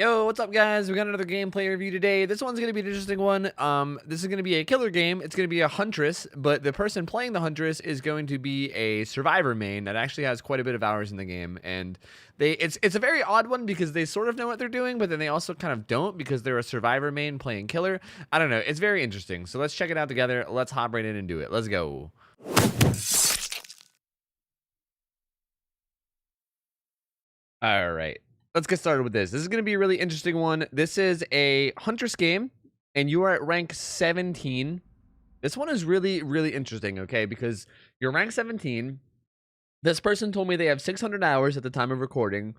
Yo, what's up, guys? We got another gameplay review today. This one's gonna be an interesting one. This is gonna be a killer game. It's gonna be a Huntress, but the person playing the Huntress is going to be a survivor main that actually has quite a bit of hours in the game. And it's a very odd one because they sort of know what they're doing, but then they also kind of don't because they're a survivor main playing killer. I don't know. It's very interesting. So let's check it out together. Let's hop right in and do it. Let's go. All right. Let's get started with this. This is going to be a really interesting one. This is a Huntress game, and you are at rank 17. This one is really, really interesting, okay? Because you're rank 17. This person told me they have 600 hours at the time of recording,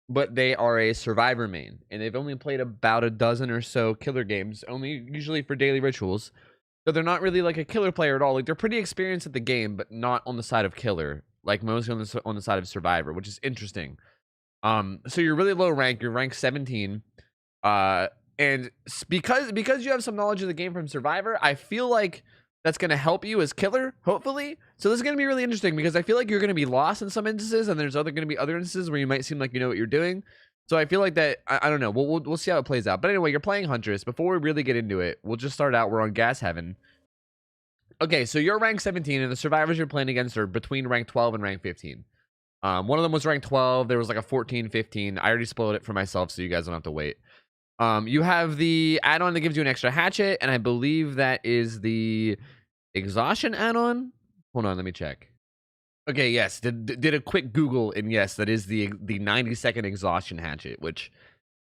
but they are a survivor main, and they've only played about a dozen or so killer games, only usually for daily rituals. So they're not really like a killer player at all. Like, they're pretty experienced at the game, but not on the side of killer, like most on the side of survivor, which is interesting. So you're really low rank. You're rank 17. And because you have some knowledge of the game from Survivor, I feel like that's gonna help you as killer, hopefully. So this is gonna be really interesting because I feel like you're gonna be lost in some instances, and there's gonna be other instances where you might seem like you know what you're doing. So I feel like that I don't know. We'll see how it plays out. But anyway, you're playing Huntress. Before we really get into it, we'll just start out. We're on Gas Heaven. Okay, so you're rank 17, and the survivors you're playing against are between rank 12 and rank 15. One of them was ranked 12. There was like a 14, 15. I already spoiled it for myself, so you guys don't have to wait. You have the add-on that gives you an extra hatchet, and I believe that is the exhaustion add-on. Hold on, let me check. Okay, yes, did a quick Google, and yes, that is the 90-second exhaustion hatchet, which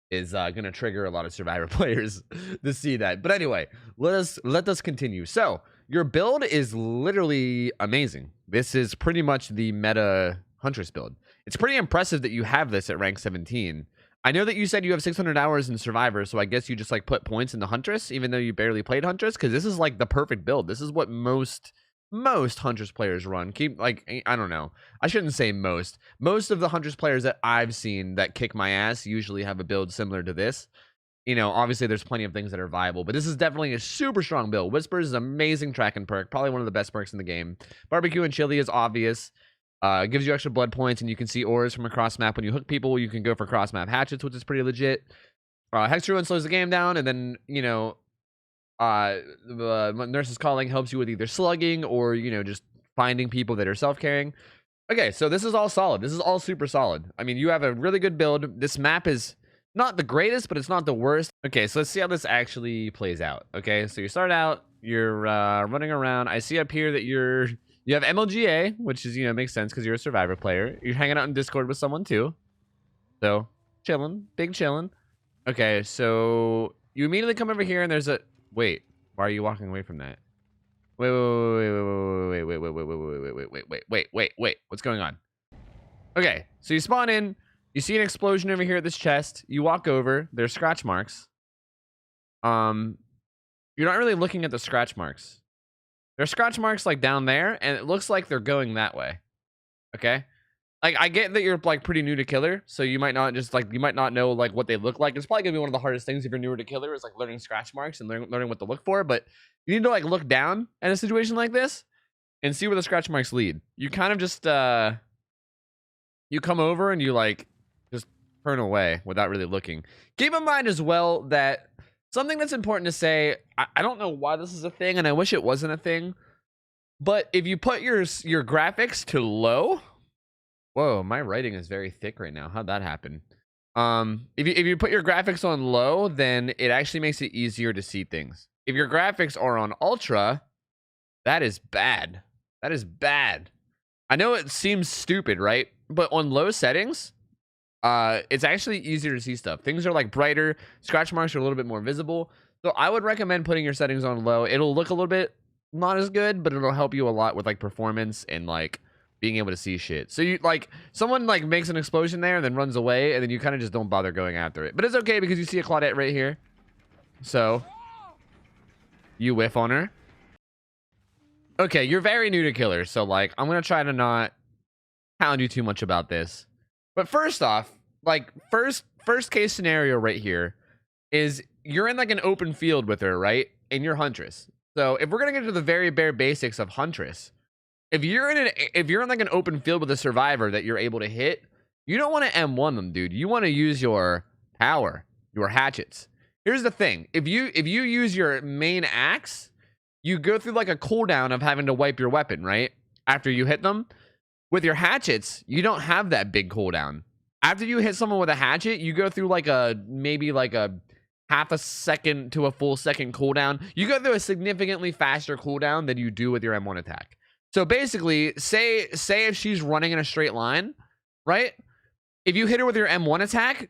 is gonna trigger a lot of survivor players to see that. But anyway, let us continue. So your build is literally amazing. This is pretty much the meta Huntress build. It's pretty impressive that you have this at rank 17. I know that you said you have 600 hours in Survivor, so I guess you just like put points in the Huntress, even though you barely played Huntress, because this is like the perfect build. This is what most Huntress players run. I don't know. I shouldn't say most. Most of the Huntress players that I've seen that kick my ass usually have a build similar to this. You know, obviously there's plenty of things that are viable, but this is definitely a super strong build. Whispers is amazing tracking perk, probably one of the best perks in the game. Barbecue and chili is obvious. It gives you extra blood points, and you can see auras from across map. When you hook people, you can go for cross map hatchets, which is pretty legit. Hex Ruin slows the game down, and then, you know, the Nurse's Calling helps you with either slugging or, you know, just finding people that are self-carrying. Okay, so this is all solid. This is all super solid. I mean, you have a really good build. This map is not the greatest, but it's not the worst. Okay, so let's see how this actually plays out. Okay, so you start out, you're running around. I see up here that you have MLGA, which is, you know, makes sense because you're a survivor player. You're hanging out in Discord with someone too. So, chilling. Big chilling. Okay, so you immediately come over here and there's a... Wait, why are you walking away from that? Wait. What's going on? Okay, so you spawn in. You see an explosion over here at this chest. You walk over. There's scratch marks. You're not really looking at the scratch marks. There's scratch marks like down there, and it looks like they're going that way. Okay? Like, I get that you're like pretty new to killer, so you might not know like what they look like. It's probably gonna be one of the hardest things if you're newer to killer is like learning scratch marks and learning what to look for. But you need to like look down at a situation like this and see where the scratch marks lead. You kind of just you come over and you like just turn away without really looking. Keep in mind as well that something that's important to say, I don't know why this is a thing, and I wish it wasn't a thing, but if you put your graphics to low... Whoa, my writing is very thick right now. How'd that happen? If you put your graphics on low, then it actually makes it easier to see things. If your graphics are on ultra, that is bad. That is bad. I know it seems stupid, right? But on low settings... it's actually easier to see stuff. Things are like brighter. Scratch marks are a little bit more visible. So I would recommend putting your settings on low. It'll look a little bit not as good, but it'll help you a lot with like performance and like being able to see shit. So you like someone like makes an explosion there and then runs away, and then you kind of just don't bother going after it. But it's okay because you see a Claudette right here. So you whiff on her. Okay, you're very new to killer, so like I'm gonna try to not hound you too much about this. But first off, like first case scenario right here is you're in like an open field with her, right? And you're Huntress. So if we're gonna get to the very bare basics of Huntress, if you're in like an open field with a survivor that you're able to hit, you don't want to M1 them, dude. You want to use your power. your hatchets. Here's the thing. If you use your main axe, you go through like a cooldown of having to wipe your weapon, right? After you hit them. With your hatchets, you don't have that big cooldown. After you hit someone with a hatchet, you go through like maybe like a half a second to a full second cooldown. You go through a significantly faster cooldown than you do with your M1 attack. So basically, say if she's running in a straight line, right? If you hit her with your M1 attack,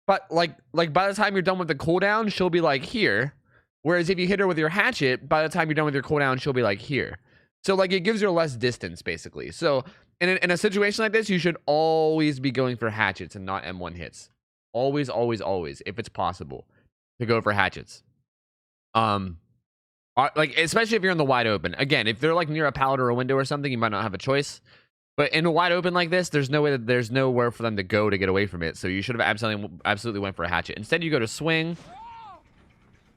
but like by the time you're done with the cooldown, she'll be like here. Whereas if you hit her with your hatchet, by the time you're done with your cooldown, she'll be like here. So like it gives her less distance basically. So in a situation like this, you should always be going for hatchets and not M1 hits. Always, always, always, if it's possible, to go for hatchets. Like especially if you're in the wide open. Again, if they're like near a pallet or a window or something, you might not have a choice. But in a wide open like this, there's nowhere for them to go to get away from it. So you should have absolutely went for a hatchet. Instead, you go to swing,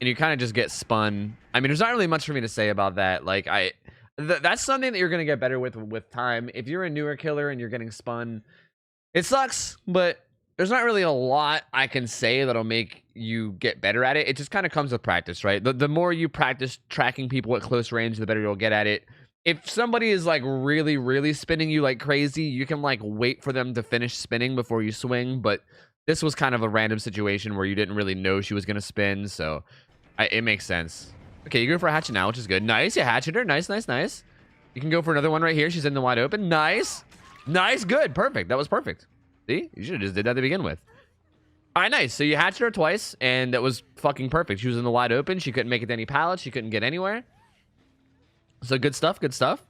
and you kind of just get spun. I mean, there's not really much for me to say about that. Like that's something that you're gonna get better with time. If you're a newer killer and you're getting spun, it sucks, but there's not really a lot I can say that'll make you get better at it. It just kind of comes with practice, right? The more you practice tracking people at close range, the better you'll get at it. If somebody is like really, really spinning you like crazy, you can like wait for them to finish spinning before you swing. But this was kind of a random situation where you didn't really know she was gonna spin, so it makes sense. Okay, you go for a hatchet now, which is good. Nice, you hatchet her. Nice, nice, nice. You can go for another one right here. She's in the wide open. Nice. Nice, good, perfect. That was perfect. See? You should have just did that to begin with. All right, nice. So you hatched her twice, and that was fucking perfect. She was in the wide open. She couldn't make it to any pallets. She couldn't get anywhere. So good stuff, good stuff.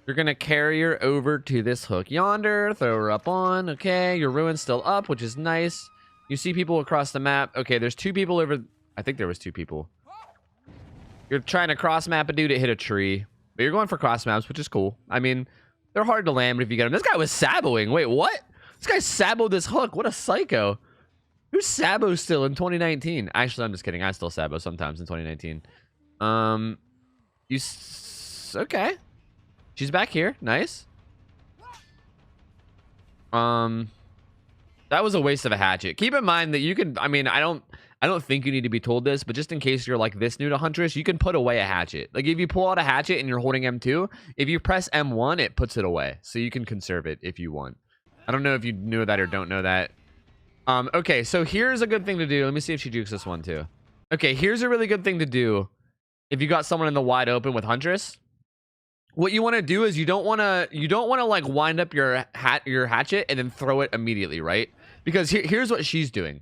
You're going to carry her over to this hook yonder. Throw her up on. Okay, your ruin's still up, which is nice. You see people across the map. Okay, there's two people over... I think there was two people. You're trying to cross map a dude to hit a tree. But you're going for cross maps, which is cool. I mean, they're hard to land, but if you get them... This guy was saboing. Wait, what? This guy saboed this hook. What a psycho. Who's sabo still in 2019? Actually, I'm just kidding. I still sabo sometimes in 2019. Okay. She's back here. Nice. That was a waste of a hatchet. Keep in mind that you can... I mean, I don't think you need to be told this, but just in case you're like this new to Huntress, you can put away a hatchet. Like if you pull out a hatchet and you're holding M2, if you press M1, it puts it away. So you can conserve it if you want. I don't know if you knew that or don't know that. Okay, so here's a good thing to do. Let me see if she jukes this one too. Okay, here's a really good thing to do if you got someone in the wide open with Huntress. What you want to do is you don't want to like wind up your hatchet and then throw it immediately, right? Because here's what she's doing.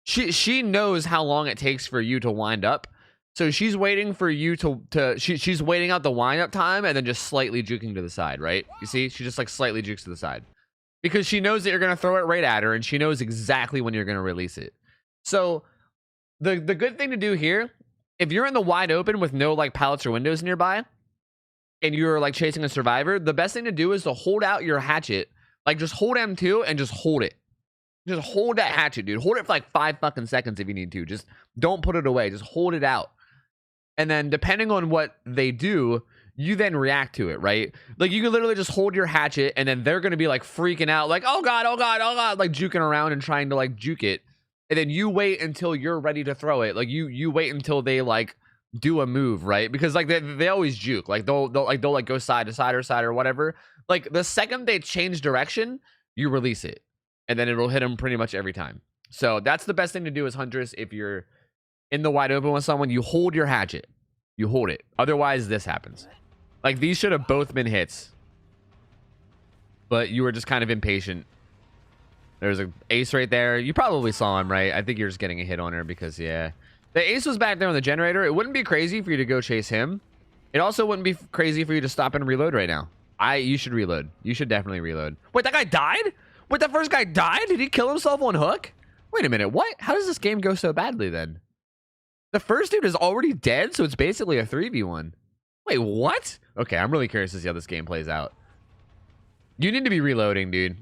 She knows how long it takes for you to wind up. So she's waiting for you she's waiting out the wind up time and then just slightly juking to the side, right? You see? She just like slightly jukes to the side. Because she knows that you're going to throw it right at her and she knows exactly when you're going to release it. So the good thing to do here, if you're in the wide open with no like pallets or windows nearby and you're like chasing a survivor, the best thing to do is to hold out your hatchet. Like just hold M2 and just hold it. Just hold that hatchet, dude. Hold it for like 5 fucking seconds if you need to. Just don't put it away. Just hold it out. And then depending on what they do, you then react to it, right? Like you can literally just hold your hatchet and then they're going to be like freaking out like, oh God, oh God, oh God, like juking around and trying to like juke it. And then you wait until you're ready to throw it. Like you wait until they like do a move, right? Because like they always juke. Like they'll like go side to side or whatever. Like the second they change direction, you release it. And then it'll hit them pretty much every time. So that's the best thing to do as Huntress. If you're in the wide open with someone, you hold your hatchet. You hold it. Otherwise, this happens. Like, these should have both been hits. But you were just kind of impatient. There's an ace right there. You probably saw him, right? I think you're just getting a hit on her because, yeah. The ace was back there on the generator. It wouldn't be crazy for you to go chase him. It also wouldn't be crazy for you to stop and reload right now. You should reload. You should definitely reload. Wait, that guy died? Wait, that first guy died? Did he kill himself on hook? Wait a minute. What? How does this game go so badly then? The first dude is already dead, so it's basically a 3v1. Wait, what? Okay, I'm really curious to see how this game plays out. You need to be reloading, dude.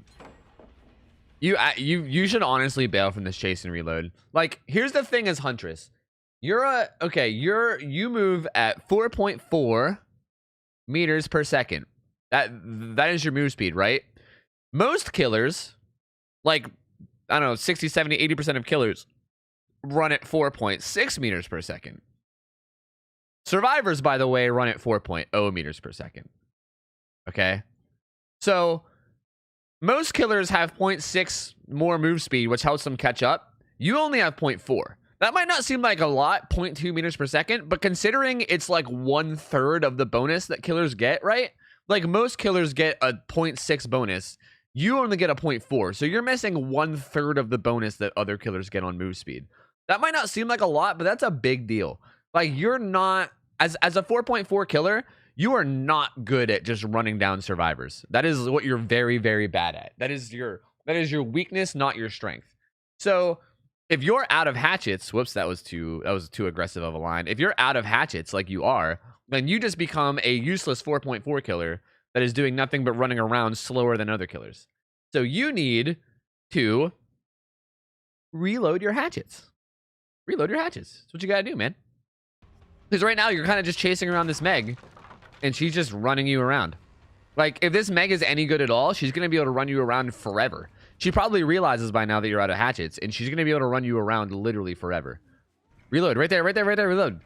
You should honestly bail from this chase and reload. Like, here's the thing as Huntress. You move at 4.4 meters per second. That is your move speed, right? Most killers, like, I don't know, 60, 70, 80% of killers run at 4.6 meters per second. Survivors, by the way, run at 4.0 meters per second. Okay? So, most killers have 0.6 more move speed, which helps them catch up. You only have 0.4. That might not seem like a lot, 0.2 meters per second, but considering it's like 1/3 of the bonus that killers get, right? Like most killers get a 0.6 bonus. You only get a 0.4. So you're missing 1/3 of the bonus that other killers get on move speed. That might not seem like a lot, but that's a big deal. Like you're not, as a 4.4 killer, you are not good at just running down survivors. That is what you're very, very bad at. That is your weakness, not your strength. So if you're out of hatchets, whoops, that was too aggressive of a line. If you're out of hatchets like you are, then you just become a useless 4.4 killer that is doing nothing but running around slower than other killers. So you need to reload your hatchets. Reload your hatchets. That's what you gotta do, man. Because right now you're kind of just chasing around this Meg, and she's just running you around. Like, if this Meg is any good at all, she's gonna be able to run you around forever. She probably realizes by now that you're out of hatchets, and she's gonna be able to run you around literally forever. Reload. Right there, right there, right there. Reload.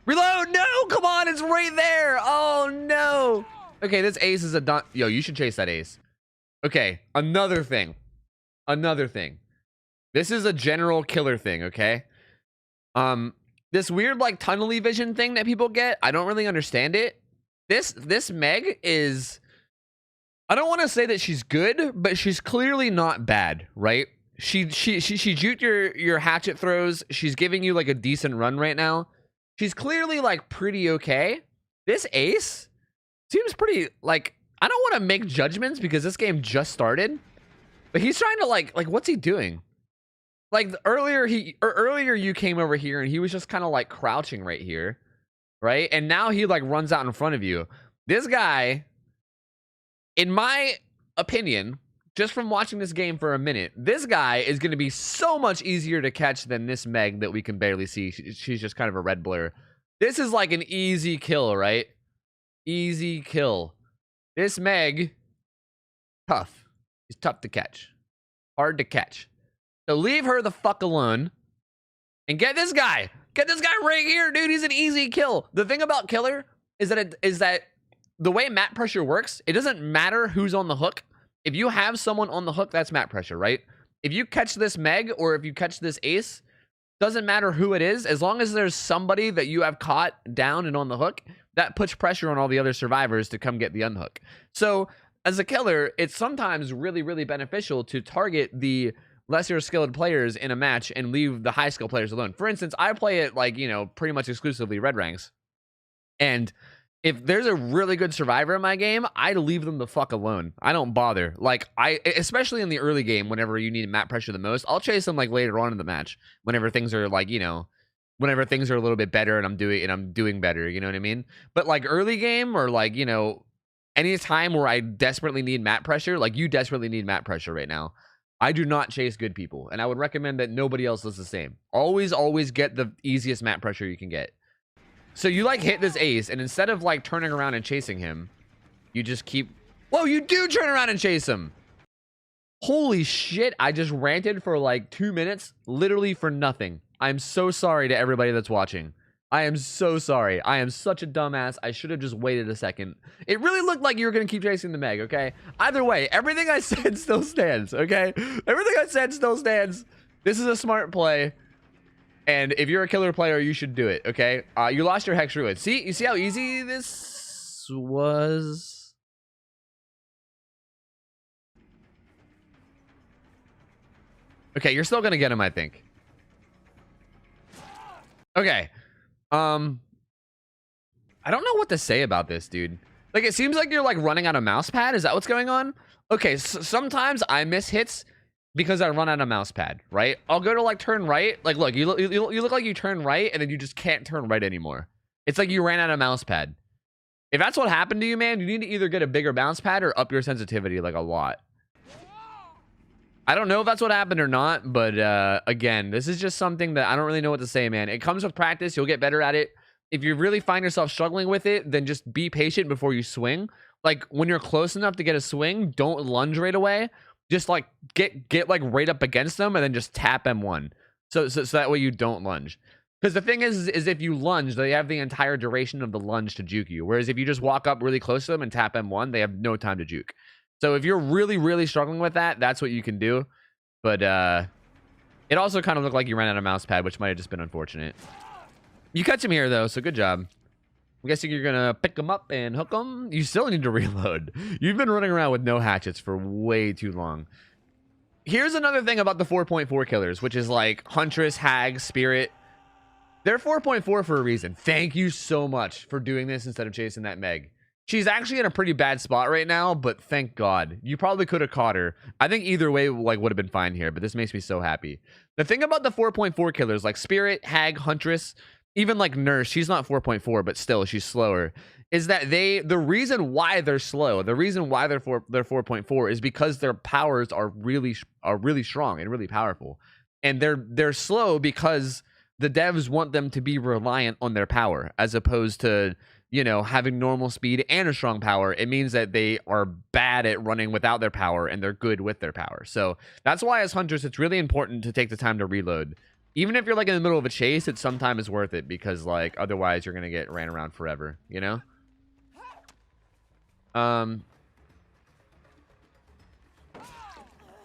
Reload! No! Come on, it's right there! Oh, no! Okay, this ace is a done. Yo, you should chase that ace. Okay, another thing. Another thing. This is a general killer thing, okay? This weird, like, tunnel vision thing that people get, I don't really understand it. This Meg is... I don't want to say that she's good, but she's clearly not bad, right? She juked your hatchet throws. She's giving you, like, a decent run right now. She's clearly, like, pretty okay. This ace seems pretty, like... I don't want to make judgments because this game just started. But he's trying to, like, what's he doing? Like, earlier you came over here and he was just kind of, like, crouching right here. Right? And now he, like, runs out in front of you. This guy, in my opinion, just from watching this game for a minute, this guy is going to be so much easier to catch than this Meg that we can barely see. She's just kind of a red blur. This is like an easy kill, right? Easy kill. This Meg, tough. He's tough to catch. Hard to catch. So leave her the fuck alone and get this guy. Get this guy right here, dude. He's an easy kill. The thing about killer is that the way map pressure works, it doesn't matter who's on the hook. If you have someone on the hook, that's map pressure, right? If you catch this Meg or if you catch this ace, doesn't matter who it is. As long as there's somebody that you have caught down and on the hook, that puts pressure on all the other survivors to come get the unhook. So as a killer, it's sometimes really, really beneficial to target the lesser skilled players in a match and leave the high skill players alone. For instance, I play it like, you know, pretty much exclusively red ranks. And if there's a really good survivor in my game, I leave them the fuck alone. I don't bother. Like, especially in the early game, whenever you need map pressure the most, I'll chase them like later on in the match, whenever things are like, you know, whenever things are a little bit better and I'm doing better, you know what I mean? But like early game or like, you know, any time where I desperately need map pressure, like you desperately need map pressure right now, I do not chase good people. And I would recommend that nobody else does the same. Always get the easiest map pressure you can get. So you like hit this ace, and instead of like turning around and chasing him, you just keep... Whoa, you do turn around and chase him! Holy shit, I just ranted for like 2 minutes, literally for nothing. I'm so sorry to everybody that's watching. I am so sorry. I am such a dumbass. I should have just waited a second. It really looked like you were going to keep chasing the Meg, okay? Either way, everything I said still stands, okay? Everything I said still stands. This is a smart play. And if you're a killer player, you should do it, okay? You lost your Hex Druid. See? You see how easy this was? Okay, you're still going to get him, I think. Okay. I don't know what to say about this, dude. Like, it seems like you're, like, running out of mouse pad. Is that what's going on? Okay, sometimes I miss hits because I run out of mouse pad, right? I'll go to, like, turn right. Like, look, you look like you turn right, and then you just can't turn right anymore. It's like you ran out of mouse pad. If that's what happened to you, man, you need to either get a bigger bounce pad or up your sensitivity, like, a lot. I don't know if that's what happened or not, but again, this is just something that I don't really know what to say, man. It comes with practice. You'll get better at it. If you really find yourself struggling with it, then just be patient before you swing. Like, when you're close enough to get a swing, don't lunge right away. Just, like, get like, right up against them and then just tap M1. So that way you don't lunge. Because the thing is if you lunge, they have the entire duration of the lunge to juke you. Whereas if you just walk up really close to them and tap M1, they have no time to juke. So if you're really, really struggling with that, that's what you can do. But it also kind of looked like you ran out of mouse pad, which might have just been unfortunate. You catch him here, though, so good job. I'm guessing you're going to pick them up and hook them. You still need to reload. You've been running around with no hatchets for way too long. Here's another thing about the 4.4 killers, which is like Huntress, Hag, Spirit. They're 4.4 for a reason. Thank you so much for doing this instead of chasing that Meg. She's actually in a pretty bad spot right now, but thank God. You probably could have caught her. I think either way like would have been fine here, but this makes me so happy. The thing about the 4.4 killers, like Spirit, Hag, Huntress, even like Nurse, she's not 4.4, but still she's slower, is that the reason why they're slow, the reason why they're 4.4 is because their powers are really strong and really powerful. And they're slow because the devs want them to be reliant on their power as opposed to, you know, having normal speed and a strong power. It means that they are bad at running without their power and they're good with their power. So that's why as Hunters, it's really important to take the time to reload. Even if you're like in the middle of a chase, it sometimes is worth it because like otherwise you're going to get ran around forever, you know?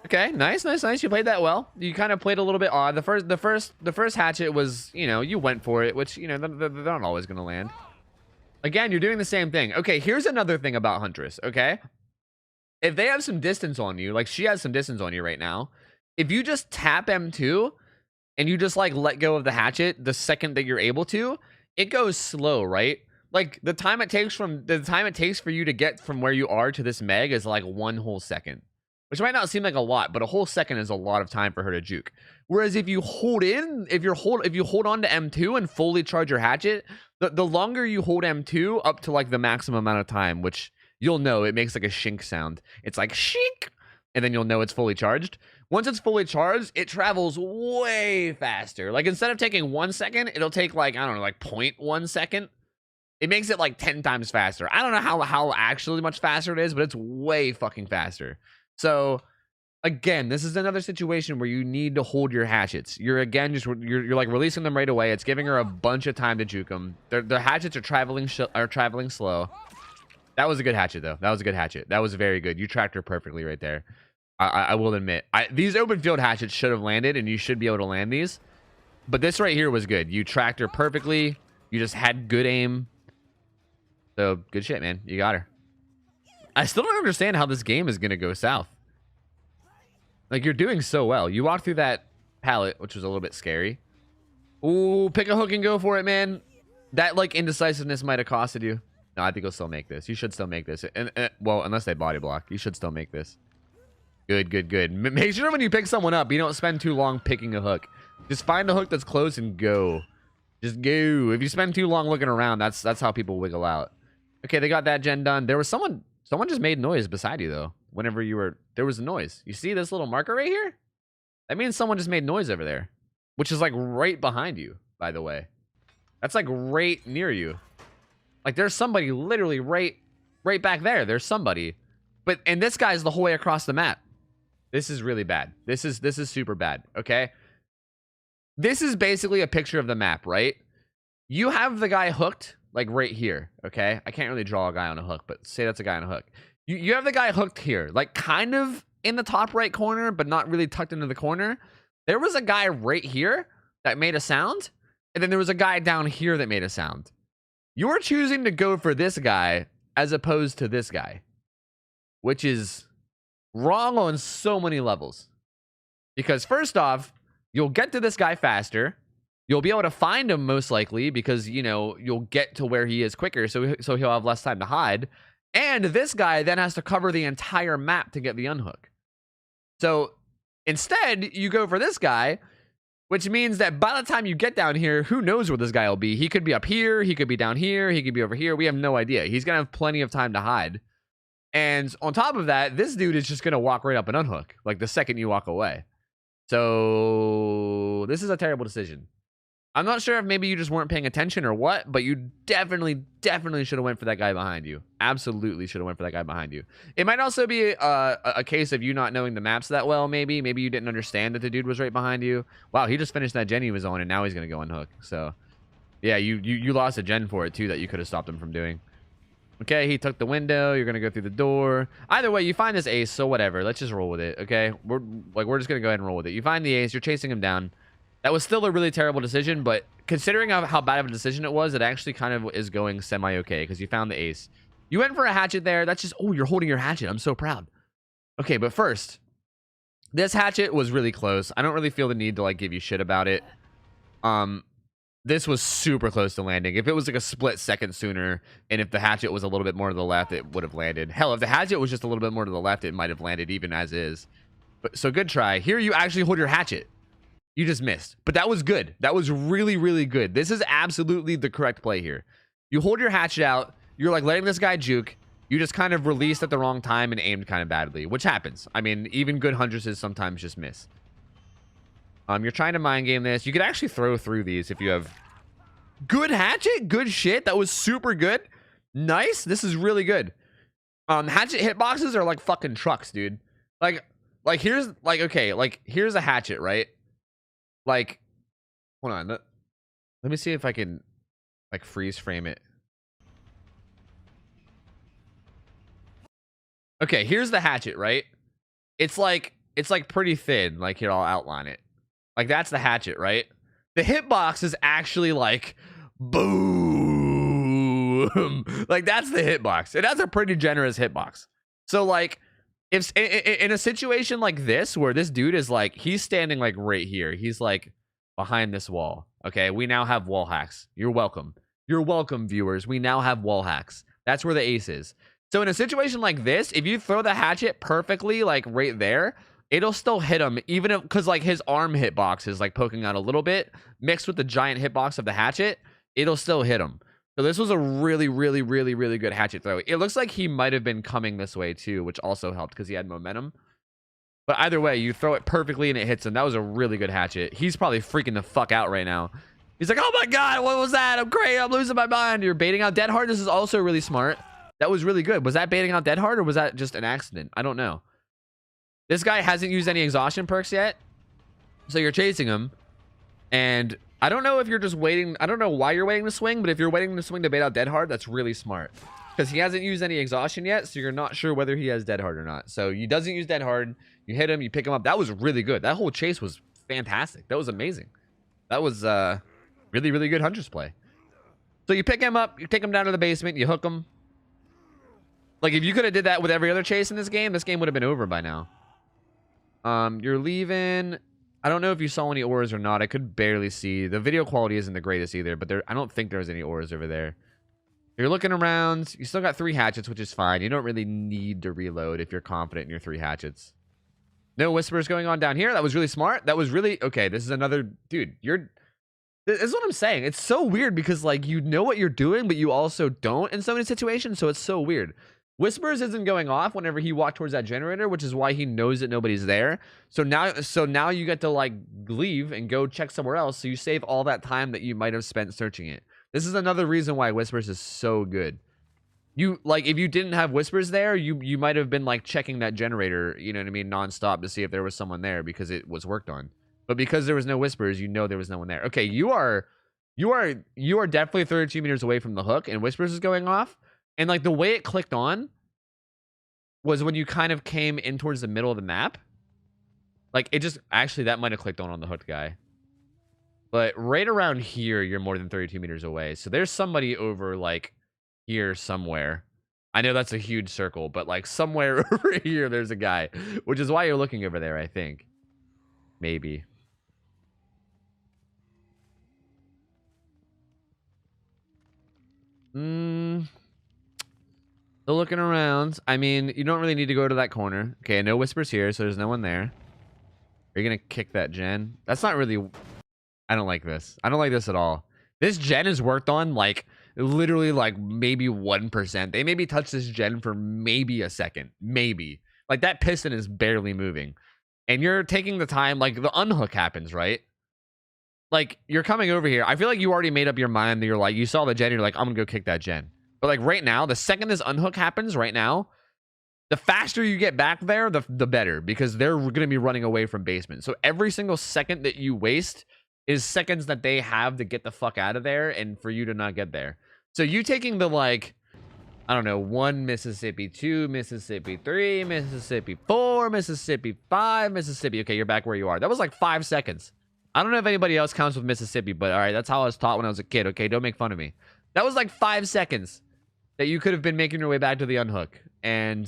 Okay, nice. You played that well. You kind of played a little bit odd. The first hatchet was, you know, you went for it, which, you know, they're not always going to land. Again, you're doing the same thing. Okay, here's another thing about Huntress, okay? If they have some distance on you, like she has some distance on you right now, if you just tap M2 and you just like let go of the hatchet the second that you're able to, it goes slow, right? Like the time it takes for you to get from where you are to this Meg is like 1 whole second. Which might not seem like a lot, but a whole second is a lot of time for her to juke. Whereas if you hold on to M2 and fully charge your hatchet, the longer you hold M2 up to like the maximum amount of time, which you'll know it makes like a shink sound. It's like shink, and then you'll know it's fully charged. Once it's fully charged, it travels way faster. Like instead of taking 1 second, it'll take like, I don't know, like 0.1 second. It makes it like 10 times faster. I don't know how actually much faster it is, but it's way fucking faster. So again, this is another situation where you need to hold your hatchets. You're like releasing them right away. It's giving her a bunch of time to juke them. The hatchets are traveling slow. That was a good hatchet though. That was a good hatchet. That was very good. You tracked her perfectly right there. I will admit, these open field hatchets should have landed, and you should be able to land these. But this right here was good. You tracked her perfectly. You just had good aim. So good shit, man. You got her. I still don't understand how this game is going to go south. Like, you're doing so well. You walked through that pallet, which was a little bit scary. Ooh, pick a hook and go for it, man. That, like, indecisiveness might have costed you. No, I think you'll still make this. You should still make this. And well, unless they body block. You should still make this. Good. Make sure when you pick someone up, you don't spend too long picking a hook. Just find a hook that's close and go. Just go. If you spend too long looking around, that's how people wiggle out. Okay, they got that gen done. There was someone just made noise beside you, though. Whenever you were... There was a noise. You see this little marker right here? That means someone just made noise over there. Which is, like, right behind you, by the way. That's, like, right near you. Like, there's somebody literally right back there. There's somebody. And this guy's the whole way across the map. This is really bad. This is super bad, okay? This is basically a picture of the map, right? You have the guy hooked... like right here, okay? I can't really draw a guy on a hook, but say that's a guy on a hook. You have the guy hooked here, like kind of in the top right corner, but not really tucked into the corner. There was a guy right here that made a sound, and then there was a guy down here that made a sound. You're choosing to go for this guy as opposed to this guy, which is wrong on so many levels. Because first off, you'll get to this guy faster. You'll be able to find him most likely because, you know, you'll get to where he is quicker, so he'll have less time to hide. And this guy then has to cover the entire map to get the unhook. So instead, you go for this guy, which means that by the time you get down here, who knows where this guy will be? He could be up here, he could be down here, he could be over here. We have no idea. He's going to have plenty of time to hide. And on top of that, this dude is just going to walk right up and unhook, like the second you walk away. So this is a terrible decision. I'm not sure if maybe you just weren't paying attention or what, but you definitely should have went for that guy behind you. Absolutely should have went for that guy behind you. It might also be a case of you not knowing the maps that well, maybe. Maybe you didn't understand that the dude was right behind you. Wow, he just finished that gen he was on, and now he's going to go on hook. So, yeah, you lost a gen for it, too, that you could have stopped him from doing. Okay, he took the window. You're going to go through the door. Either way, you find this ace, so whatever. Let's just roll with it, okay? We're just going to go ahead and roll with it. You find the ace. You're chasing him down. That was still a really terrible decision, but considering how bad of a decision it was, it actually kind of is going semi-okay because you found the ace. You went for a hatchet there. That's just... Oh, you're holding your hatchet. I'm so proud. Okay, but first, this hatchet was really close. I don't really feel the need to, like, give you shit about it. This was super close to landing. If it was like a split second sooner, and if the hatchet was a little bit more to the left, it would have landed. Hell, if the hatchet was just a little bit more to the left, it might have landed even as is. But so good try. Here you actually hold your hatchet. You just missed. But that was good. That was really, really good. This is absolutely the correct play here. You hold your hatchet out. You're like letting this guy juke. You just kind of released at the wrong time and aimed kind of badly, which happens. I mean, even good Huntresses sometimes just miss. You're trying to mind game this. You could actually throw through these if you have good hatchet. Good shit. That was super good. Nice. This is really good. Hatchet hitboxes are like fucking trucks, dude. Like here's like, okay, like here's a hatchet, right? Like, hold on. Let me see if I can like freeze frame it. Okay, here's the hatchet, right? It's like pretty thin. Like here, I'll outline it. Like that's the hatchet, right? The hitbox is actually like boom. Like that's the hitbox. It has a pretty generous hitbox. So like if in a situation like this where this dude is like, he's standing like right here, he's like behind this wall. Okay, we now have wall hacks. You're welcome. You're welcome, viewers. We now have wall hacks. That's where the ace is. So in a situation like this, if you throw the hatchet perfectly like right there, it'll still hit him, even if, because like his arm hitbox is like poking out a little bit mixed with the giant hitbox of the hatchet, it'll still hit him. So this was a really, really, really, really good hatchet throw. It looks like he might have been coming this way too, which also helped because he had momentum. But either way, you throw it perfectly and it hits him. That was a really good hatchet. He's probably freaking the fuck out right now. He's like, oh my God, what was that? I'm crazy. I'm losing my mind. You're baiting out Dead Hard. This is also really smart. That was really good. Was that baiting out Dead Hard or was that just an accident? I don't know. This guy hasn't used any exhaustion perks yet. So you're chasing him. And I don't know if you're just waiting. I don't know why you're waiting to swing, but if you're waiting to swing to bait out Dead Hard, that's really smart. Because he hasn't used any exhaustion yet, so you're not sure whether he has Dead Hard or not. So he doesn't use Dead Hard. You hit him, you pick him up. That was really good. That whole chase was fantastic. That was amazing. That was really, really good Huntress play. So you pick him up, you take him down to the basement, you hook him. Like if you could have did that with every other chase in this game would have been over by now. You're leaving. I don't know if you saw any ores or not. I could barely see. The video quality isn't the greatest either, but I don't think there's any ores over there. You're looking around. You still got 3 hatchets, which is fine. You don't really need to reload if you're confident in your 3 hatchets. No whispers going on down here. That was really smart. That was really... Okay, this is another... Dude, this is what I'm saying. It's so weird because, like, you know what you're doing, but you also don't in so many situations, so it's so weird. Whispers isn't going off whenever he walked towards that generator, which is why he knows that nobody's there. So now you get to like leave and go check somewhere else. So you save all that time that you might have spent searching it. This is another reason why Whispers is so good. You like if you didn't have Whispers there, you might have been like checking that generator, you know what I mean, nonstop to see if there was someone there because it was worked on. But because there was no Whispers, you know there was no one there. Okay, you are definitely 32 meters away from the hook, and Whispers is going off. And like the way it clicked on was when you kind of came in towards the middle of the map. Like it just actually that might have clicked on the hooked guy. But right around here, you're more than 32 meters away. So there's somebody over like here somewhere. I know that's a huge circle, but like somewhere over here, there's a guy, which is why you're looking over there, I think. Maybe. Still looking around. I mean, you don't really need to go to that corner. Okay, no whispers here, so there's no one there. Are you gonna kick that gen? That's not really... I don't like this. I don't like this at all. This gen is worked on like literally like maybe 1%. They maybe touch this gen for maybe a second. Maybe. Like that piston is barely moving. And you're taking the time, like the unhook happens, right? like you're coming over here. I feel like you already made up your mind that you're like, you saw the gen, you're like, I'm gonna go kick that gen. But like right now, the second this unhook happens right now, the faster you get back there, the better, because they're gonna be running away from basement. So every single second that you waste is seconds that they have to get the fuck out of there and for you to not get there. So you taking the like, I don't know, 1 Mississippi, 2 Mississippi, 3 Mississippi, 4 Mississippi, 5 Mississippi. Okay, you're back where you are. That was like 5 seconds. I don't know if anybody else counts with Mississippi, but all right, that's how I was taught when I was a kid. Okay, don't make fun of me. That was like 5 seconds that you could have been making your way back to the unhook. And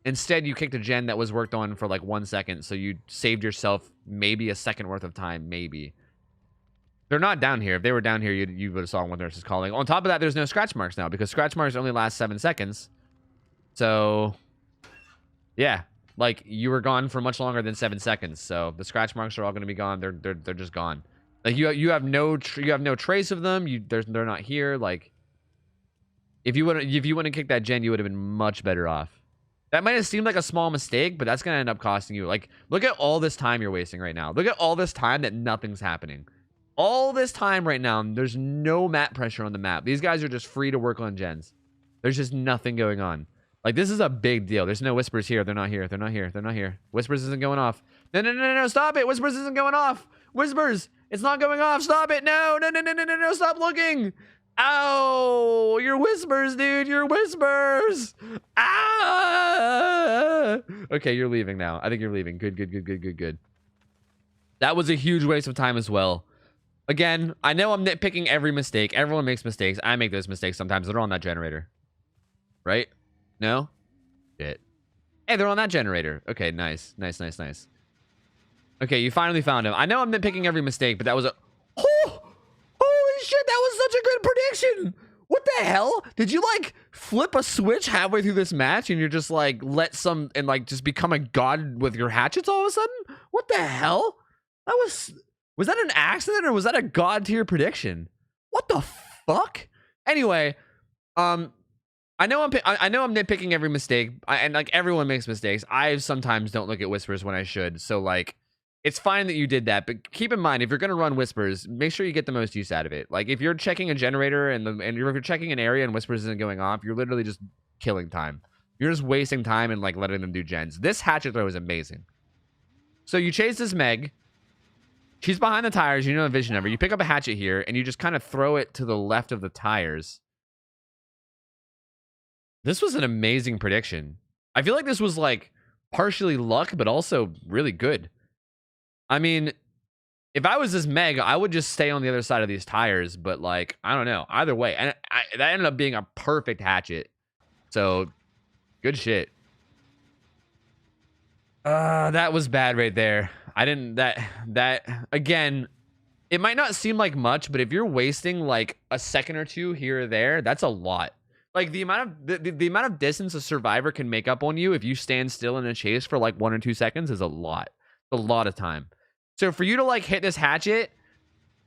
instead, you kicked a gen that was worked on for like 1 second. So you saved yourself maybe a second worth of time, maybe. They're not down here. If they were down here, you would have saw when Nurse is calling. On top of that, there's no scratch marks now because scratch marks only last 7 seconds. So, yeah, like you were gone for much longer than 7 seconds. So the scratch marks are all going to be gone. They're just gone. Like you have no trace of them. They're not here. Like if you wouldn't kick that gen, you would have been much better off. That might have seemed like a small mistake, but that's going to end up costing you. Like look at all this time you're wasting right now. Look at all this time that nothing's happening. All this time right now, there's no map pressure on the map. These guys are just free to work on gens. There's just nothing going on. Like, this is a big deal. There's no whispers here. They're not here. They're not here. They're not here. Whispers isn't going off. No. Stop it. Whispers isn't going off. Whispers. It's not going off. Stop it. No. Stop looking. Ow. Your whispers, dude. Your whispers. Ah. Okay, you're leaving now. I think you're leaving. Good. That was a huge waste of time as well. Again, I know I'm nitpicking every mistake. Everyone makes mistakes. I make those mistakes sometimes. They're on that generator. Right? No? Shit. Hey, they're on that generator. Okay, nice. Okay, you finally found him. I know I'm nitpicking every mistake, but that was a... Oh! Holy shit, that was such a good prediction! What the hell? Did you, like, flip a switch halfway through this match and you're just, like, just become a god with your hatchets all of a sudden? What the hell? That was... Was that an accident or was that a god tier prediction? What the fuck? Anyway, I know I'm nitpicking every mistake, and like everyone makes mistakes. I sometimes don't look at whispers when I should, so like it's fine that you did that. But keep in mind, if you're gonna run whispers, make sure you get the most use out of it. Like if you're checking a generator and if you're checking an area and whispers isn't going off, you're literally just killing time. You're just wasting time and like letting them do gens. This hatchet throw is amazing. So you chase this Meg. She's behind the tires. You know the vision of her. You pick up a hatchet here, and you just kind of throw it to the left of the tires. This was an amazing prediction. I feel like this was, like, partially luck, but also really good. I mean, if I was this Meg, I would just stay on the other side of these tires, but, like, I don't know. Either way, and that ended up being a perfect hatchet. So, good shit. That was bad right there. I didn't that again, it might not seem like much, but if you're wasting like a second or two here or there, that's a lot. Like the amount of distance a survivor can make up on you if you stand still in a chase for like 1 or 2 seconds is a lot. A lot of time. So for you to like hit this hatchet,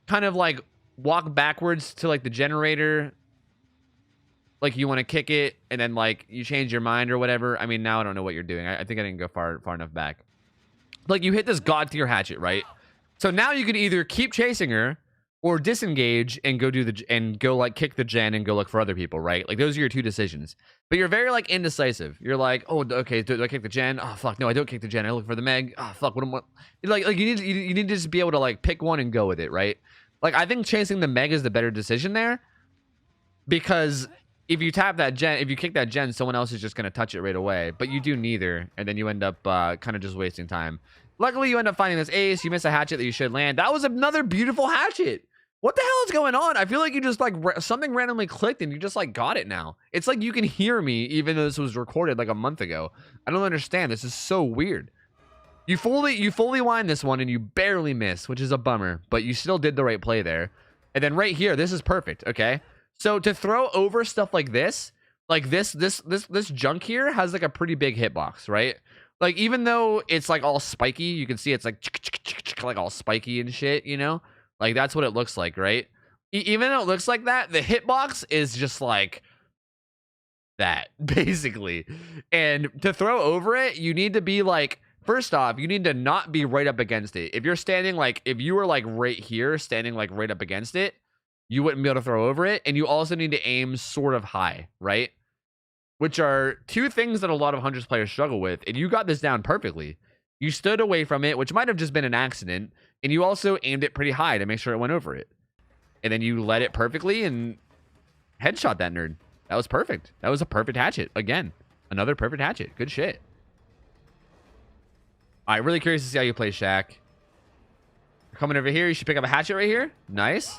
kind of like walk backwards to like the generator, like you want to kick it and then like you change your mind or whatever. I mean, now I don't know what you're doing. I think I didn't go far enough back. Like you hit this god tier hatchet, right? So now you can either keep chasing her or disengage and go like kick the gen and go look for other people, right? Like those are your 2 decisions. But you're very like indecisive. You're like, oh, okay, do I kick the gen? Oh fuck, no, I don't kick the gen. I look for the Meg. Oh fuck, what? Like you need to just be able to like pick one and go with it, right? Like I think chasing the Meg is the better decision there, because if you tap that gen, if you kick that gen, someone else is just going to touch it right away. But you do neither, and then you end up kind of just wasting time. Luckily, you end up finding this ace. You miss a hatchet that you should land. That was another beautiful hatchet. What the hell is going on? I feel like you just like something randomly clicked and you just like got it now. It's like you can hear me even though this was recorded like a month ago. I don't understand. This is so weird. You fully wind this one and you barely miss, which is a bummer, but you still did the right play there. And then right here, this is perfect, okay? So to throw over stuff like this junk here has like a pretty big hitbox, right? Like even though it's like all spiky, you can see it's like all spiky and shit, you know? Like that's what it looks like, right? Even though it looks like that, the hitbox is just like that, basically. And to throw over it, you need to be like first off, you need to not be right up against it. If you're standing like, if you were like right here, standing like right up against it, you wouldn't be able to throw over it. And you also need to aim sort of high, right? Which are two things that a lot of Huntress players struggle with. And you got this down perfectly. You stood away from it, which might have just been an accident. And you also aimed it pretty high to make sure it went over it. And then you led it perfectly and headshot that nerd. That was perfect. That was a perfect hatchet. Again, another perfect hatchet. Good shit. All right, really curious to see how you play, Shaq. You're coming over here. You should pick up a hatchet right here. Nice.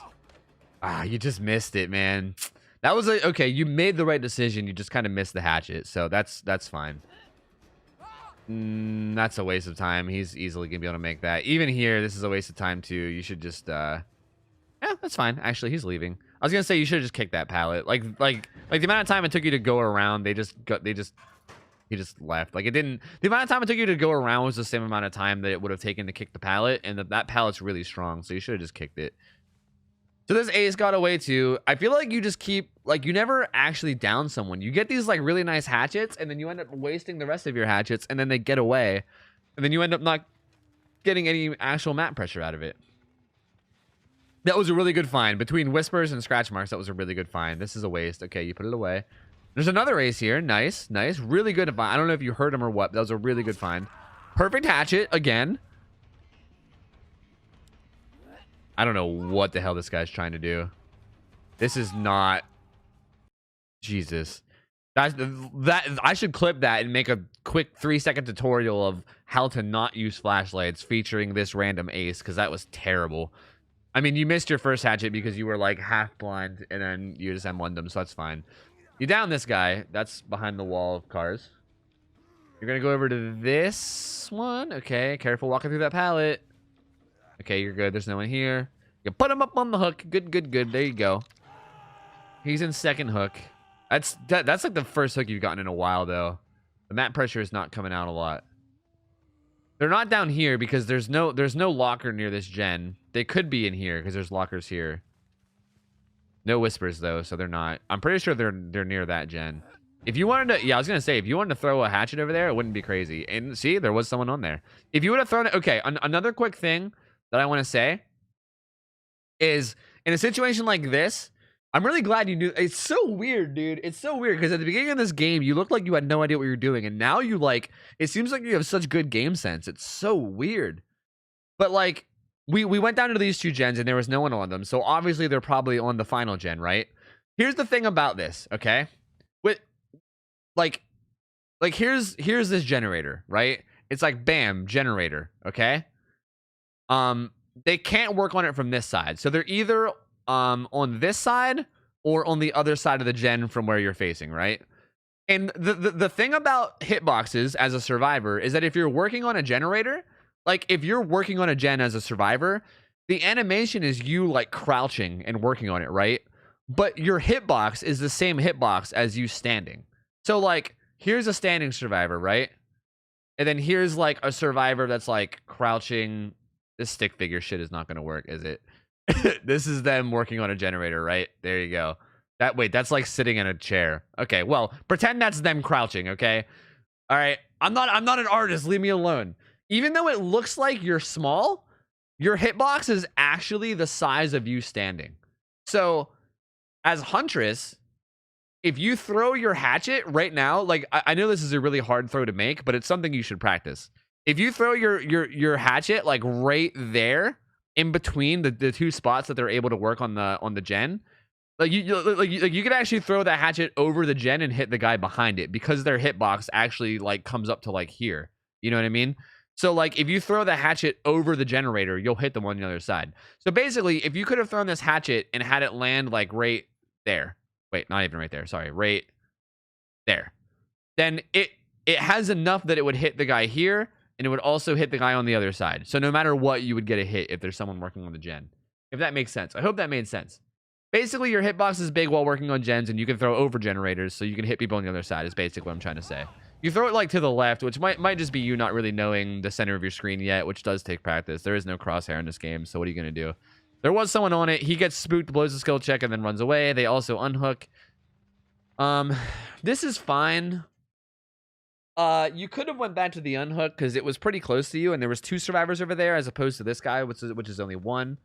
Ah, you just missed it, man. That was a, okay, you made the right decision. You just kind of missed the hatchet. So that's fine. That's a waste of time. He's easily going to be able to make that. Even here, this is a waste of time too. You should just, yeah, that's fine. Actually, he's leaving. I was going to say you should have just kicked that pallet. Like the amount of time it took you to go around, he just left. Like, it didn't, the amount of time it took you to go around was the same amount of time that it would have taken to kick the pallet, and that pallet's really strong, so you should have just kicked it. So this ace got away too. I feel like you just keep, like, you never actually down someone. You get these like really nice hatchets, and then you end up wasting the rest of your hatchets, and then they get away, and then you end up not getting any actual map pressure out of it. That was a really good find. Between whispers and scratch marks, that was a really good find. This is a waste. Okay, you put it away. There's another ace here. Nice, nice. Really good find. I don't know if you heard him or what, but that was a really good find. Perfect hatchet again. I don't know what the hell this guy's trying to do. This is not... Jesus. That I should clip that and make a quick 3-second tutorial of how to not use flashlights featuring this random ace, because that was terrible. I mean, you missed your first hatchet because you were like half blind, and then you just M1'd them, so that's fine. You down this guy. That's behind the wall of cars. You're going to go over to this one. Okay, careful walking through that pallet. Okay, you're good. There's no one here. You put him up on the hook. Good, good, good. There you go. He's in second hook. That's like the first hook you've gotten in a while, though. The map pressure is not coming out a lot. They're not down here because there's no locker near this gen. They could be in here because there's lockers here. No whispers though, so they're not. I'm pretty sure they're near that gen. If you wanted to, yeah, I was gonna say, if you wanted to throw a hatchet over there, it wouldn't be crazy. And see, there was someone on there. If you would have thrown it, okay. Another quick thing that I want to say is, in a situation like this, I'm really glad you knew. It's so weird, dude. It's so weird because at the beginning of this game, you looked like you had no idea what you were doing, and now you like. It seems like you have such good game sense. It's so weird. But like, we went down to these two gens, and there was no one on them, so obviously they're probably on the final gen, right? Here's the thing about this, okay? With like here's this generator, right? It's like bam, generator, okay? They can't work on it from this side, so they're either on this side or on the other side of the gen from where you're facing, right? And the thing about hitboxes as a survivor is that if you're working on a generator, like if you're working on a gen as a survivor, the animation is you like crouching and working on it, right? But your hitbox is the same hitbox as you standing. So like, here's a standing survivor, right? And then here's like a survivor that's like crouching. This stick figure shit is not going to work, is it? This is them working on a generator, right? There you go. Wait, that's like sitting in a chair. Okay, well, pretend that's them crouching, okay? All right, I'm not an artist. Leave me alone. Even though it looks like you're small, your hitbox is actually the size of you standing. So, as Huntress, if you throw your hatchet right now, like I know this is a really hard throw to make, but it's something you should practice. If you throw your hatchet like right there in between the two spots that they're able to work on the gen, like you could actually throw that hatchet over the gen and hit the guy behind it because their hitbox actually like comes up to like here. You know what I mean? So like if you throw the hatchet over the generator, you'll hit them on the other side. So basically, if you could have thrown this hatchet and had it land like right there. Wait, not even right there. Sorry, right there. Then it has enough that it would hit the guy here, and it would also hit the guy on the other side. So no matter what, you would get a hit if there's someone working on the gen. If that makes sense. I hope that made sense. Basically, your hitbox is big while working on gens, and you can throw over generators, so you can hit people on the other side is basically what I'm trying to say. You throw it like to the left, which might just be you not really knowing the center of your screen yet, which does take practice. There is no crosshair in this game, so what are you going to do? There was someone on it. He gets spooked, blows a skill check, and then runs away. They also unhook. This is fine. You could have went back to the unhook because it was pretty close to you, and there was 2 survivors over there as opposed to this guy, which is only 1.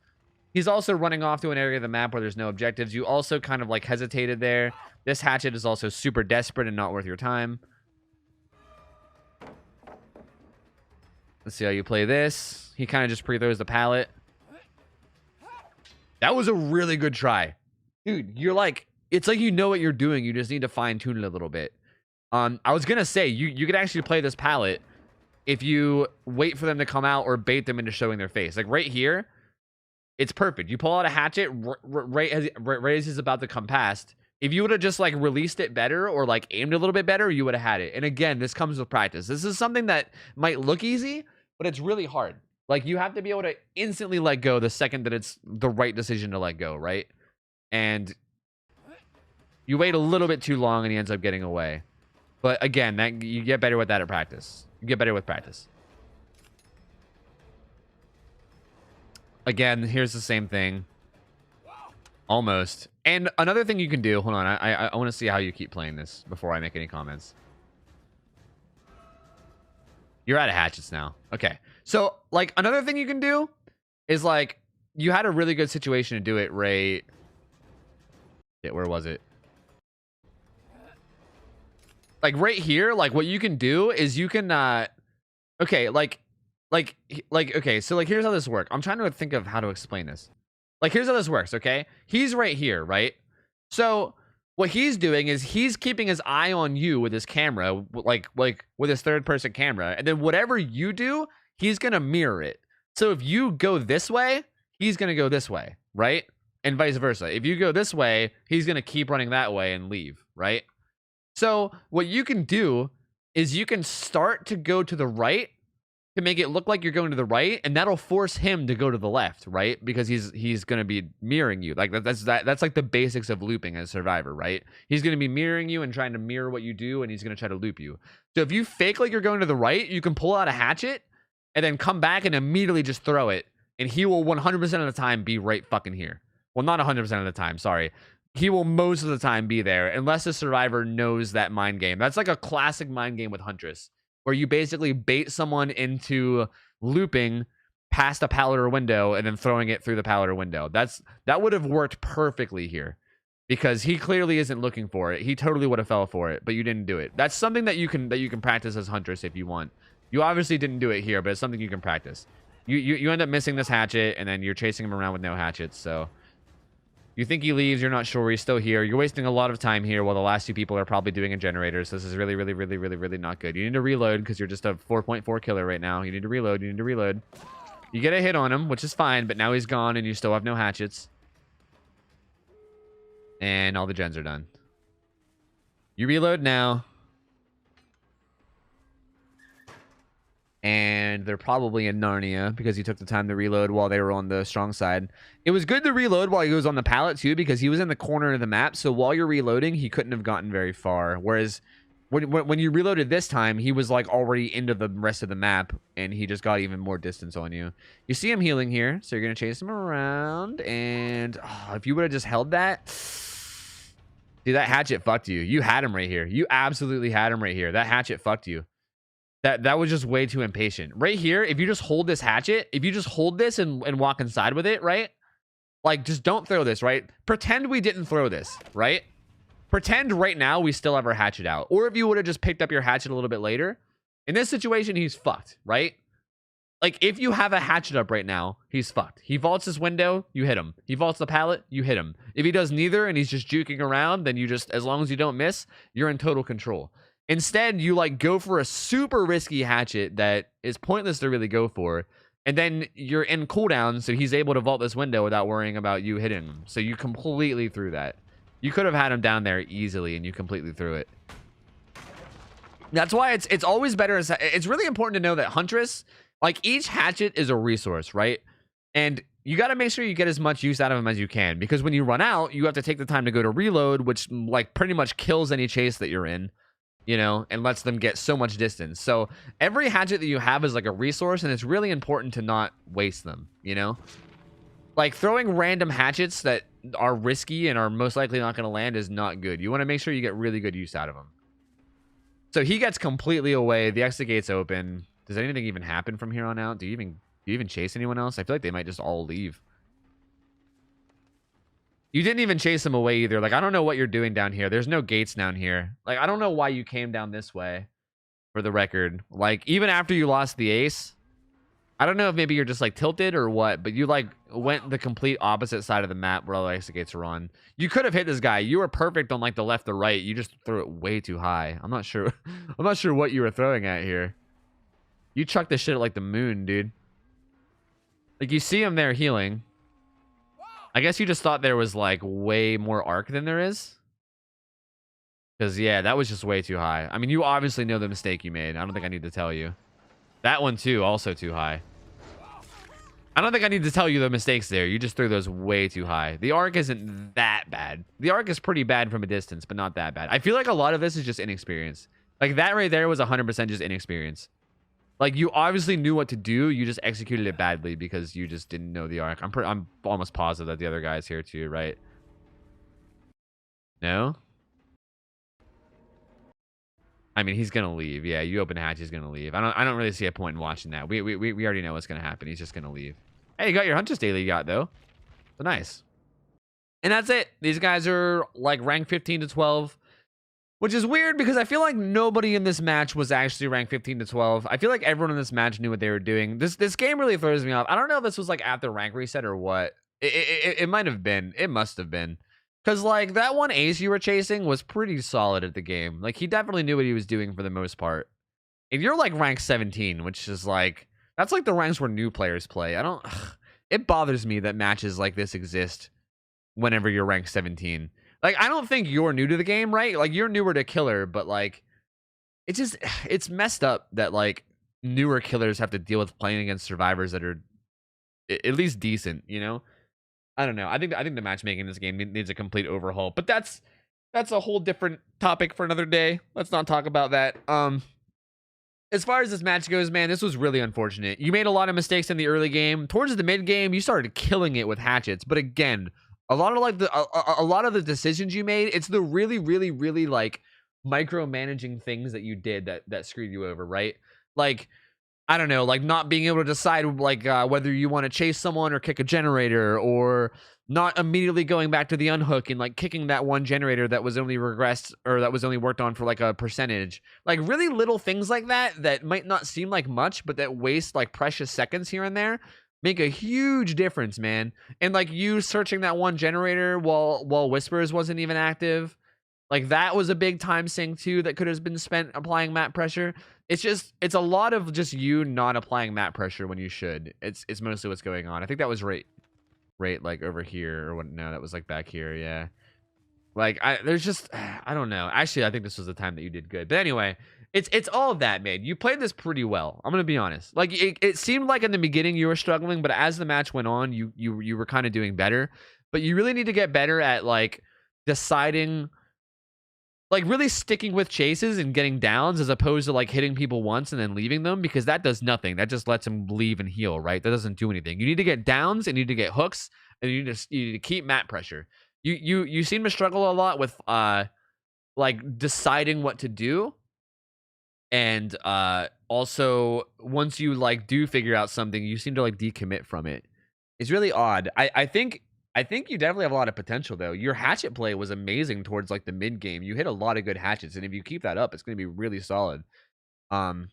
He's also running off to an area of the map where there's no objectives. You also kind of like hesitated there. This hatchet is also super desperate and not worth your time. Let's see how you play this. He kind of just pre-throws the pallet. That was a really good try. Dude, you're like, it's like you know what you're doing. You just need to fine-tune it a little bit. I was going to say, you could actually play this pallet if you wait for them to come out or bait them into showing their face. Like right here, it's perfect. You pull out a hatchet right as he's about to come past. If you would have just like released it better or like aimed a little bit better, you would have had it. And again, this comes with practice. This is something that might look easy, but it's really hard. Like you have to be able to instantly let go the second that it's the right decision to let go, right? And you wait a little bit too long and he ends up getting away. But again, that you get better with that at practice. You get better with practice. Again, here's the same thing. Almost. And another thing you can do, hold on, I want to see how you keep playing this before I make any comments. You're out of hatchets now. Okay. So, like, another thing you can do is, like, you had a really good situation to do it right... Yeah, where was it? Like, right here, like, what you can do is you can, okay, okay, so, like, here's how this works. I'm trying to think of how to explain this. Like, here's how this works, okay? He's right here, right? So, what he's doing is he's keeping his eye on you with his camera, like with his third-person camera, and then whatever you do, he's gonna mirror it. So, if you go this way, he's gonna go this way, right? And vice versa. If you go this way, he's gonna keep running that way and leave, right? So, what you can do is you can start to go to the right to make it look like you're going to the right, and that'll force him to go to the left, right? Because he's going to be mirroring you. Like that's like the basics of looping as Survivor, right? He's going to be mirroring you and trying to mirror what you do, and he's going to try to loop you. So if you fake like you're going to the right, you can pull out a hatchet and then come back and immediately just throw it, and he will 100% of the time be right fucking here. Well, not 100% of the time, sorry. He will most of the time be there unless the Survivor knows that mind game. That's like a classic mind game with Huntress, where you basically bait someone into looping past a pallet or window and then throwing it through the pallet or window. That would have worked perfectly here because he clearly isn't looking for it. He totally would have fell for it, but you didn't do it. That's something that you can practice as Huntress if you want. You obviously didn't do it here, but it's something you can practice. You end up missing this hatchet, and then you're chasing him around with no hatchets, so... You think he leaves, you're not sure, he's still here. You're wasting a lot of time here while the last 2 people are probably doing a generator. So this is really, really, really, really, really not good. You need to reload because you're just a 4.4 killer right now. You need to reload, you need to reload. You get a hit on him, which is fine, but now he's gone and you still have no hatchets. And all the gens are done. You reload now. And they're probably in Narnia because he took the time to reload while they were on the strong side. It was good to reload while he was on the pallet too because he was in the corner of the map. So while you're reloading, he couldn't have gotten very far. Whereas when you reloaded this time, he was like already into the rest of the map and he just got even more distance on you. You see him healing here. So you're going to chase him around. And if you would have just held that... Dude, that hatchet fucked you. You had him right here. You absolutely had him right here. That hatchet fucked you. That was just way too impatient. Right here, if you just hold this hatchet, if you just hold this and walk inside with it, right? Like, just don't throw this, right? Pretend we didn't throw this, right? Pretend right now we still have our hatchet out. Or if you would have just picked up your hatchet a little bit later. In this situation, he's fucked, right? Like, if you have a hatchet up right now, he's fucked. He vaults this window, you hit him. He vaults the pallet, you hit him. If he does neither and he's just juking around, then you just, as long as you don't miss, you're in total control. Instead, you like go for a super risky hatchet that is pointless to really go for. And then you're in cooldown, so he's able to vault this window without worrying about you hitting him. So you completely threw that. You could have had him down there easily, and you completely threw it. That's why it's always better. It's really important to know that Huntress, like each hatchet is a resource, right? And you got to make sure you get as much use out of them as you can. Because when you run out, you have to take the time to go to reload, which like pretty much kills any chase that you're in. You know, and lets them get so much distance. So every hatchet that you have is like a resource, and it's really important to not waste them, you know? Like throwing random hatchets that are risky and are most likely not going to land is not good. You want to make sure you get really good use out of them. So he gets completely away. The exit gate's open. Does anything even happen from here on out? Do you even chase anyone else? I feel like they might just all leave. You didn't even chase them away either. Like, I don't know what you're doing down here. There's no gates down here. Like, I don't know why you came down this way, for the record. Like, even after you lost the ace, I don't know if maybe you're just, like, tilted or what, but you, like, went the complete opposite side of the map where all the exit gates are on. You could have hit this guy. You were perfect on, like, the left or right. You just threw it way too high. I'm not sure. I'm not sure what you were throwing at here. You chucked this shit at, like, the moon, dude. Like, you see him there healing. I guess you just thought there was, like, way more arc than there is. Because, yeah, that was just way too high. I mean, you obviously know the mistake you made. I don't think I need to tell you. That one, too, also too high. I don't think I need to tell you the mistakes there. You just threw those way too high. The arc isn't that bad. The arc is pretty bad from a distance, but not that bad. I feel like a lot of this is just inexperience. Like, that right there was 100% just inexperience. Like, you obviously knew what to do. You just executed it badly because you just didn't know the arc. I'm almost positive that the other guy's here too, right? No? I mean, he's gonna leave. Yeah, you open hatch, he's gonna leave. I don't really see a point in watching that. We already know what's gonna happen. He's just gonna leave. Hey, you got your Huntress daily you got though. So nice. And that's it. These guys are like rank 15 to 12. Which is weird because I feel like nobody in this match was actually ranked 15 to 12. I feel like everyone in this match knew what they were doing. This game really throws me off. I don't know if this was like at the rank reset or what. It might have been. It must have been. Because like that one ace you were chasing was pretty solid at the game. Like he definitely knew what he was doing for the most part. If you're like rank 17, which is like, that's like the ranks where new players play. It bothers me that matches like this exist whenever you're ranked 17. Like, I don't think you're new to the game, right? Like, you're newer to killer, but, like, it's messed up that, like, newer killers have to deal with playing against survivors that are at least decent, you know? I don't know. I think the matchmaking in this game needs a complete overhaul, but that's a whole different topic for another day. Let's not talk about that. As far as this match goes, man, this was really unfortunate. You made a lot of mistakes in the early game. Towards the mid game, you started killing it with hatchets, but again, a lot of the decisions you made, it's the really like micromanaging things that you did that screwed you over, right? Like, I don't know, like not being able to decide like whether you want to chase someone or kick a generator, or not immediately going back to the unhook and like kicking that one generator that was only regressed or that was only worked on for like a percentage. Like really little things like that might not seem like much, but that waste like precious seconds here and there make a huge difference, man. And like you searching that one generator while Whispers wasn't even active, like that was a big time sink too that could have been spent applying map pressure. It's a lot of just you not applying map pressure when you should. It's mostly what's going on. I think that was right like over here or what. No, that was like back here. Yeah. Like there's just, I don't know. Actually, I think this was the time that you did good. But anyway, it's all of that, man. You played this pretty well. I'm gonna be honest. Like it seemed like in the beginning you were struggling, but as the match went on, you were kind of doing better. But you really need to get better at like deciding, like really sticking with chases and getting downs as opposed to like hitting people once and then leaving them, because that does nothing. That just lets them leave and heal, right? That doesn't do anything. You need to get downs and you need to get hooks, and you need to keep map pressure. You seem to struggle a lot with like deciding what to do, and also once you like do figure out something, you seem to like decommit from it. It's really odd. I think you definitely have a lot of potential though. Your hatchet play was amazing towards like the mid game. You hit a lot of good hatchets, and if you keep that up, it's going to be really solid. But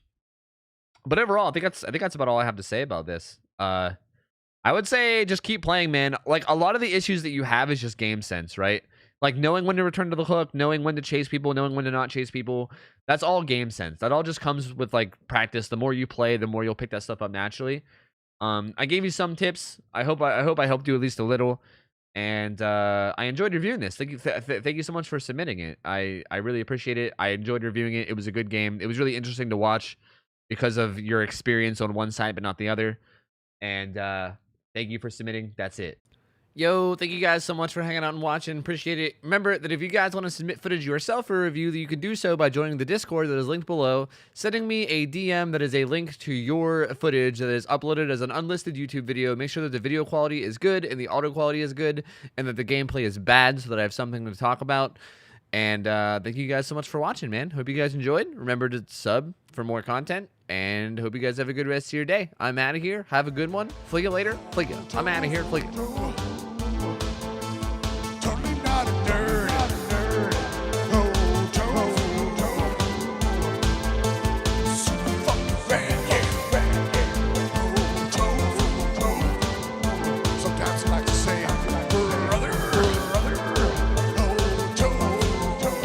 overall, I think that's about all I have to say about this. I would say just keep playing, man. Like a lot of the issues that you have is just game sense, right? Like knowing when to return to the hook, knowing when to chase people, knowing when to not chase people. That's all game sense. That all just comes with like practice. The more you play, the more you'll pick that stuff up naturally. I gave you some tips. I hope I helped you at least a little. And I enjoyed reviewing this. Thank you so much for submitting it. I really appreciate it. I enjoyed reviewing it. It was a good game. It was really interesting to watch because of your experience on one side but not the other. And thank you for submitting. That's it. Yo, thank you guys so much for hanging out and watching. Appreciate it. Remember that if you guys want to submit footage yourself for review, you can do so by joining the Discord that is linked below, sending me a DM that is a link to your footage that is uploaded as an unlisted YouTube video. Make sure that the video quality is good and the audio quality is good and that the gameplay is bad so that I have something to talk about. And thank you guys so much for watching, man. Hope you guys enjoyed. Remember to sub for more content. And hope you guys have a good rest of your day. I'm out of here. Have a good one. Flick it later. Flick it. I'm out of here. Flick it.